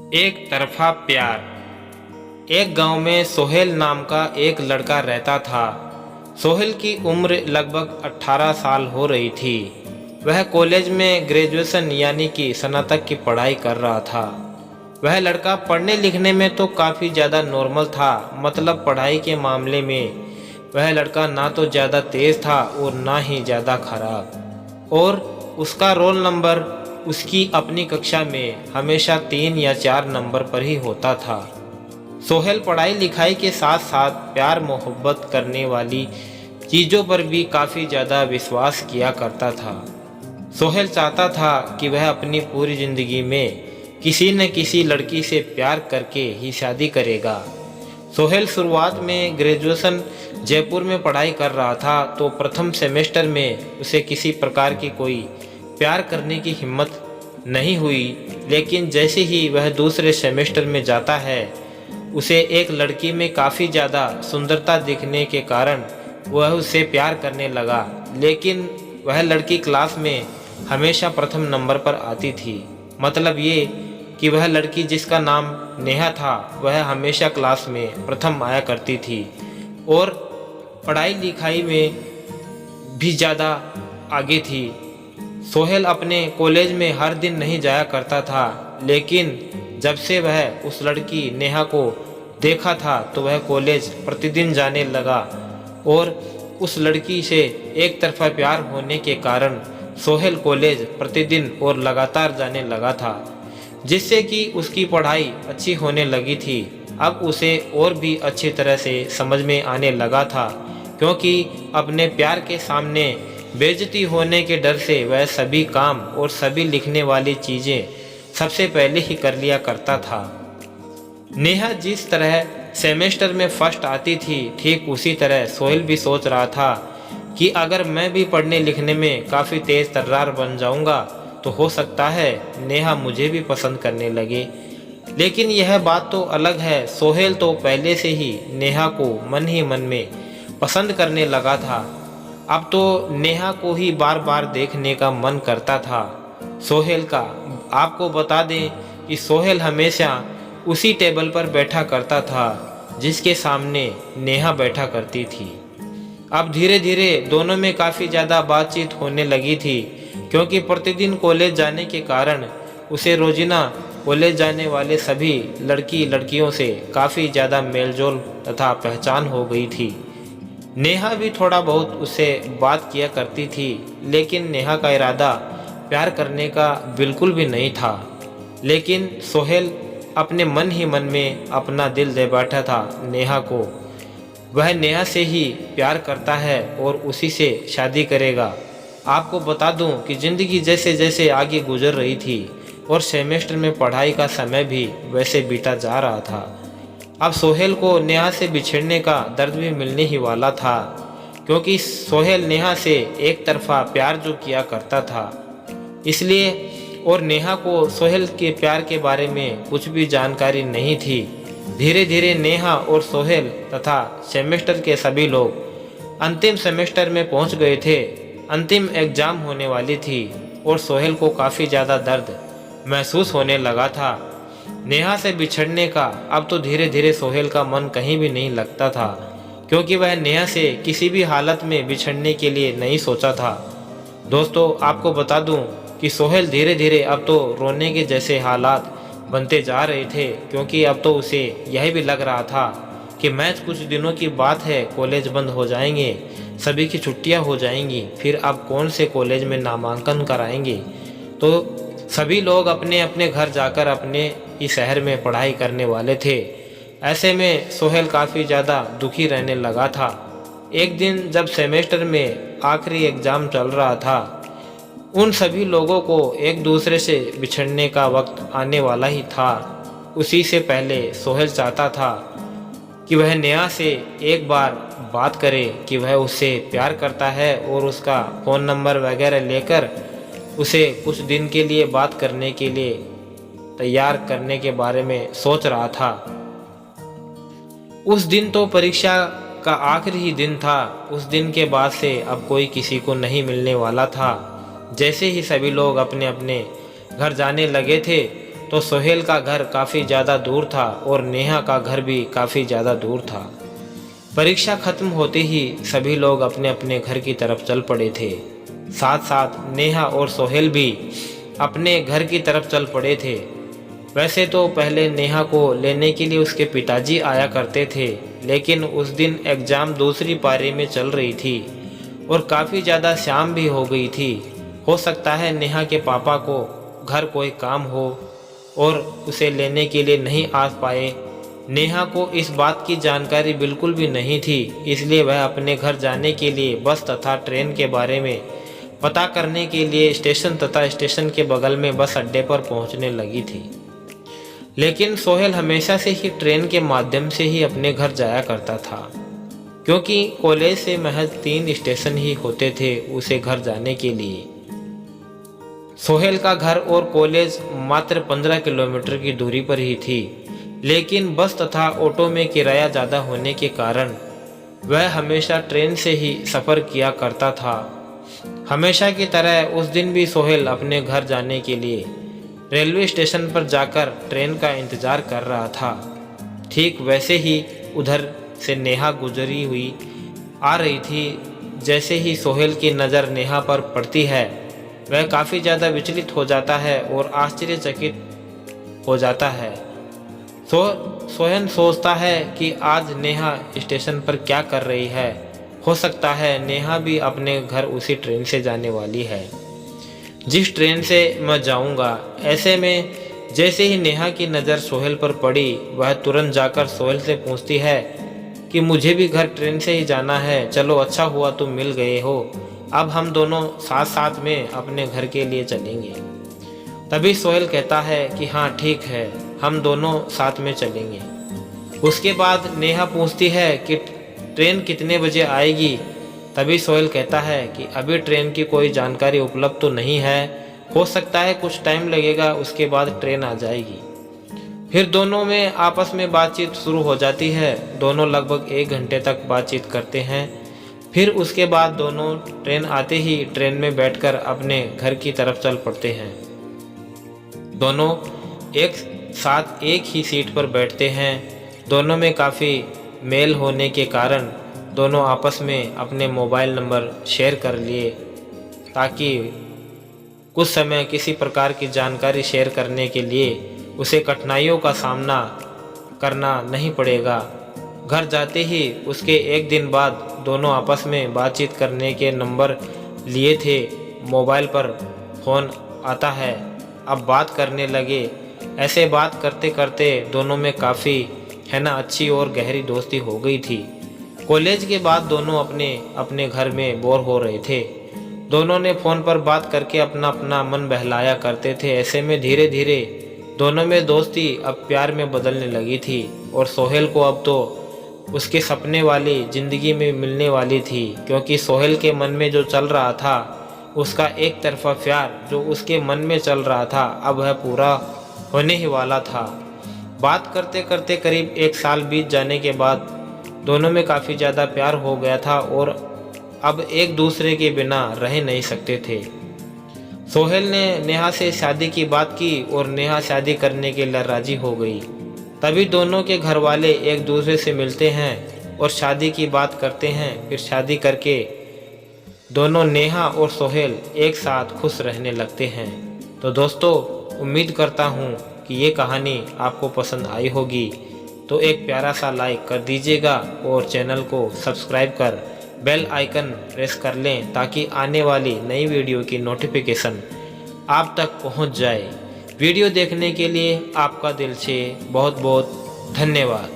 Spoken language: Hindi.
एक तरफा प्यार। एक गांव में सोहेल नाम का एक लड़का रहता था। सोहेल की उम्र लगभग 18 साल हो रही थी। वह कॉलेज में ग्रेजुएशन यानी कि स्नातक की पढ़ाई कर रहा था। वह लड़का पढ़ने लिखने में तो काफ़ी ज़्यादा नॉर्मल था, मतलब पढ़ाई के मामले में वह लड़का ना तो ज़्यादा तेज़ था और ना ही ज़्यादा खराब। और उसका रोल नंबर उसकी अपनी कक्षा में हमेशा 3 या 4 नंबर पर ही होता था। सोहेल पढ़ाई लिखाई के साथ साथ प्यार मोहब्बत करने वाली चीज़ों पर भी काफ़ी ज़्यादा विश्वास किया करता था। सोहेल चाहता था कि वह अपनी पूरी ज़िंदगी में किसी न किसी लड़की से प्यार करके ही शादी करेगा। सोहेल शुरुआत में ग्रेजुएशन जयपुर में पढ़ाई कर रहा था, तो प्रथम सेमेस्टर में उसे किसी प्रकार की कोई प्यार करने की हिम्मत नहीं हुई। लेकिन जैसे ही वह दूसरे सेमेस्टर में जाता है, उसे एक लड़की में काफ़ी ज़्यादा सुंदरता दिखने के कारण वह उससे प्यार करने लगा। लेकिन वह लड़की क्लास में हमेशा प्रथम नंबर पर आती थी। मतलब ये कि वह लड़की जिसका नाम नेहा था, वह हमेशा क्लास में प्रथम आया करती थी और पढ़ाई लिखाई में भी ज़्यादा आगे थी। सोहेल अपने कॉलेज में हर दिन नहीं जाया करता था, लेकिन जब से वह उस लड़की नेहा को देखा था तो वह कॉलेज प्रतिदिन जाने लगा। और उस लड़की से एक तरफा प्यार होने के कारण सोहेल कॉलेज प्रतिदिन और लगातार जाने लगा था, जिससे कि उसकी पढ़ाई अच्छी होने लगी थी। अब उसे और भी अच्छी तरह से समझ में आने लगा था, क्योंकि अपने प्यार के सामने बेइज्जती होने के डर से वह सभी काम और सभी लिखने वाली चीज़ें सबसे पहले ही कर लिया करता था। नेहा जिस तरह सेमेस्टर में फर्स्ट आती थी, ठीक उसी तरह सोहेल भी सोच रहा था कि अगर मैं भी पढ़ने लिखने में काफ़ी तेज़ तर्रार बन जाऊंगा तो हो सकता है नेहा मुझे भी पसंद करने लगे। लेकिन यह बात तो अलग है, सोहेल तो पहले से ही नेहा को मन ही मन में पसंद करने लगा था। अब तो नेहा को ही बार बार देखने का मन करता था सोहेल का। आपको बता दें कि सोहेल हमेशा उसी टेबल पर बैठा करता था जिसके सामने नेहा बैठा करती थी। अब धीरे धीरे दोनों में काफ़ी ज़्यादा बातचीत होने लगी थी, क्योंकि प्रतिदिन कॉलेज जाने के कारण उसे रोज़ाना कॉलेज जाने वाले सभी लड़कियों से काफ़ी ज़्यादा मेलजोल तथा पहचान हो गई थी। नेहा भी थोड़ा बहुत उससे बात किया करती थी, लेकिन नेहा का इरादा प्यार करने का बिल्कुल भी नहीं था। लेकिन सोहेल अपने मन ही मन में अपना दिल दे बैठा था नेहा को। वह नेहा से ही प्यार करता है और उसी से शादी करेगा। आपको बता दूं कि ज़िंदगी जैसे जैसे आगे गुजर रही थी और सेमेस्टर में पढ़ाई का समय भी वैसे बीता जा रहा था। अब सोहेल को नेहा से बिछड़ने का दर्द भी मिलने ही वाला था, क्योंकि सोहेल नेहा से एक तरफा प्यार जो किया करता था, इसलिए। और नेहा को सोहेल के प्यार के बारे में कुछ भी जानकारी नहीं थी। धीरे धीरे नेहा और सोहेल तथा सेमेस्टर के सभी लोग अंतिम सेमेस्टर में पहुंच गए थे। अंतिम एग्ज़ाम होने वाली थी और सोहेल को काफ़ी ज़्यादा दर्द महसूस होने लगा था नेहा से बिछड़ने का। अब तो धीरे धीरे सोहेल का मन कहीं भी नहीं लगता था, क्योंकि वह नेहा से किसी भी हालत में बिछड़ने के लिए नहीं सोचा था। दोस्तों, आपको बता दूं कि सोहेल धीरे धीरे अब तो रोने के जैसे हालात बनते जा रहे थे, क्योंकि अब तो उसे यह भी लग रहा था कि मैच कुछ दिनों की बात है, कॉलेज बंद हो जाएंगे, सभी की छुट्टियां हो जाएंगी, फिर अब कौन से कॉलेज में नामांकन कराएंगे। तो सभी लोग अपने अपने घर जाकर अपने ही शहर में पढ़ाई करने वाले थे। ऐसे में सोहेल काफ़ी ज़्यादा दुखी रहने लगा था। एक दिन जब सेमेस्टर में आखिरी एग्ज़ाम चल रहा था, उन सभी लोगों को एक दूसरे से बिछड़ने का वक्त आने वाला ही था। उसी से पहले सोहेल चाहता था कि वह नेहा से एक बार बात करे कि वह उससे प्यार करता है और उसका फ़ोन नंबर वगैरह लेकर उसे कुछ दिन के लिए बात करने के लिए तैयार करने के बारे में सोच रहा था। उस दिन तो परीक्षा का आखिरी ही दिन था। उस दिन के बाद से अब कोई किसी को नहीं मिलने वाला था। जैसे ही सभी लोग अपने अपने घर जाने लगे थे, तो सोहेल का घर काफ़ी ज़्यादा दूर था और नेहा का घर भी काफ़ी ज़्यादा दूर था। परीक्षा खत्म होते ही सभी लोग अपने अपने घर की तरफ चल पड़े थे। साथ साथ नेहा और सोहेल भी अपने घर की तरफ चल पड़े थे। वैसे तो पहले नेहा को लेने के लिए उसके पिताजी आया करते थे, लेकिन उस दिन एग्ज़ाम दूसरी पारी में चल रही थी और काफ़ी ज़्यादा शाम भी हो गई थी। हो सकता है नेहा के पापा को घर कोई काम हो और उसे लेने के लिए नहीं आ पाए। नेहा को इस बात की जानकारी बिल्कुल भी नहीं थी, इसलिए वह अपने घर जाने के लिए बस तथा ट्रेन के बारे में पता करने के लिए स्टेशन तथा स्टेशन के बगल में बस अड्डे पर पहुंचने लगी थी। लेकिन सोहेल हमेशा से ही ट्रेन के माध्यम से ही अपने घर जाया करता था, क्योंकि कॉलेज से महज 3 स्टेशन ही होते थे उसे घर जाने के लिए। सोहेल का घर और कॉलेज मात्र 15 किलोमीटर की दूरी पर ही थी, लेकिन बस तथा ऑटो में किराया ज़्यादा होने के कारण वह हमेशा ट्रेन से ही सफ़र किया करता था। हमेशा की तरह उस दिन भी सोहेल अपने घर जाने के लिए रेलवे स्टेशन पर जाकर ट्रेन का इंतज़ार कर रहा था। ठीक वैसे ही उधर से नेहा गुजरी हुई आ रही थी। जैसे ही सोहेल की नज़र नेहा पर पड़ती है, वह काफ़ी ज़्यादा विचलित हो जाता है और आश्चर्यचकित हो जाता है। सोहेल सोचता है कि आज नेहा स्टेशन पर क्या कर रही है। हो सकता है नेहा भी अपने घर उसी ट्रेन से जाने वाली है जिस ट्रेन से मैं जाऊंगा। ऐसे में जैसे ही नेहा की नज़र सोहेल पर पड़ी, वह तुरंत जाकर सोहेल से पूछती है कि मुझे भी घर ट्रेन से ही जाना है, चलो अच्छा हुआ तुम मिल गए हो, अब हम दोनों साथ साथ में अपने घर के लिए चलेंगे। तभी सोहेल कहता है कि हाँ ठीक है, हम दोनों साथ में चलेंगे। उसके बाद नेहा पूछती है कि ट्रेन कितने बजे आएगी। तभी सोहेल कहता है कि अभी ट्रेन की कोई जानकारी उपलब्ध तो नहीं है, हो सकता है कुछ टाइम लगेगा, उसके बाद ट्रेन आ जाएगी। फिर दोनों में आपस में बातचीत शुरू हो जाती है। दोनों लगभग 1 घंटे तक बातचीत करते हैं। फिर उसके बाद दोनों ट्रेन आते ही ट्रेन में बैठकर अपने घर की तरफ चल पड़ते हैं। दोनों एक साथ एक ही सीट पर बैठते हैं। दोनों में काफ़ी मेल होने के कारण दोनों आपस में अपने मोबाइल नंबर शेयर कर लिए, ताकि कुछ समय किसी प्रकार की जानकारी शेयर करने के लिए उसे कठिनाइयों का सामना करना नहीं पड़ेगा। घर जाते ही उसके 1 दिन बाद दोनों आपस में बातचीत करने के नंबर लिए थे। मोबाइल पर फ़ोन आता है, अब बात करने लगे। ऐसे बात करते करते दोनों में काफ़ी अच्छी और गहरी दोस्ती हो गई थी। कॉलेज के बाद दोनों अपने अपने घर में बोर हो रहे थे। दोनों ने फ़ोन पर बात करके अपना अपना मन बहलाया करते थे। ऐसे में धीरे धीरे दोनों में दोस्ती अब प्यार में बदलने लगी थी और सोहेल को अब तो उसके सपने वाली ज़िंदगी में मिलने वाली थी, क्योंकि सोहेल के मन में जो चल रहा था, उसका एक तरफा प्यार जो उसके मन में चल रहा था, अब वह पूरा होने ही वाला था। बात करते करते करीब 1 साल बीत जाने के बाद दोनों में काफ़ी ज़्यादा प्यार हो गया था और अब एक दूसरे के बिना रह नहीं सकते थे। सोहेल ने नेहा से शादी की बात की और नेहा शादी करने के लिए राज़ी हो गई। तभी दोनों के घर वाले एक दूसरे से मिलते हैं और शादी की बात करते हैं। फिर शादी करके दोनों नेहा और सोहेल एक साथ खुश रहने लगते हैं। तो दोस्तों, उम्मीद करता हूँ कि ये कहानी आपको पसंद आई होगी, तो एक प्यारा सा लाइक कर दीजिएगा और चैनल को सब्सक्राइब कर बेल आइकन प्रेस कर लें, ताकि आने वाली नई वीडियो की नोटिफिकेशन आप तक पहुंच जाए। वीडियो देखने के लिए आपका दिल से बहुत बहुत धन्यवाद।